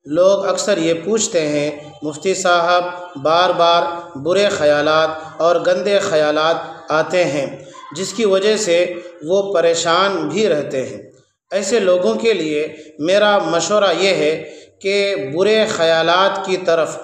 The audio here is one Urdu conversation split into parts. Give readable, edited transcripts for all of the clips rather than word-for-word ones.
لوگ اکثر یہ پوچھتے ہیں مفتی صاحب بار بار برے خیالات اور گندے خیالات آتے ہیں جس کی وجہ سے وہ پریشان بھی رہتے ہیں۔ ایسے لوگوں کے لیے میرا مشورہ یہ ہے کہ برے خیالات کی طرف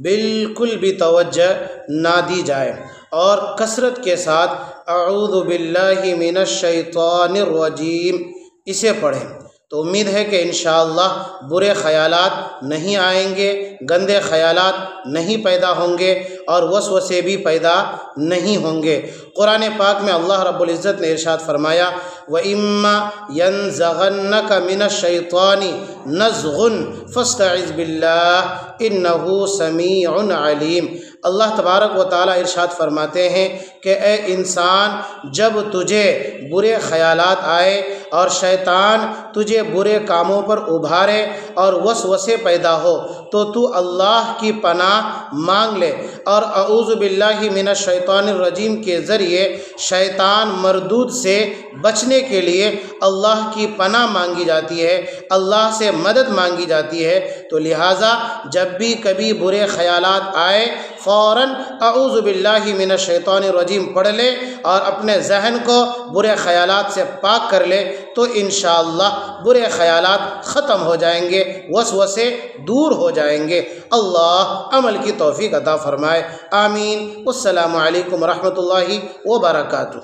بالکل بھی توجہ نہ دی جائے اور کثرت کے ساتھ اعوذ باللہ من الشیطان الرجیم اسے پڑھیں، تو امید ہے کہ انشاءاللہ برے خیالات نہیں آئیں گے، گندے خیالات نہیں پیدا ہوں گے اور وسوسے بھی پیدا نہیں ہوں گے۔ قرآن پاک میں اللہ رب العزت نے ارشاد فرمایا وَإِمَّا يَنزَغَنَّكَ مِنَ الشَّيْطَانِ نَزْغٌ فَاسْتَعِذْ بِاللَّهِ إِنَّهُ سَمِيعٌ عَلِيمٌ۔ اللہ تبارک و تعالیٰ ارشاد فرماتے ہیں کہ اے انسان، جب تجھے برے خیالات آئے اور شیطان تجھے برے کاموں پر ابھارے اور وسوسے پیدا ہو تو اللہ کی پناہ مانگ لے، اور اعوذ باللہ من الشیطان الرجیم کے ذریعے شیطان مردود سے بچنے کے لیے اللہ کی پناہ مانگی جاتی ہے، اللہ سے مدد مانگی جاتی ہے۔ تو لہٰذا جب بھی کبھی برے خیالات آئے فوراً اعوذ باللہ من الشیطان الرجیم پڑھ لے اور اپنے ذہن کو برے خیالات سے پاک کر لے، تو انشاءاللہ برے خیالات ختم ہو جائیں گے، وسوسے دور ہو جائیں گے۔ اللہ عمل کی توفیق عطا فرمائے، آمین۔ السلام علیکم ورحمۃ اللہ وبرکاتہ۔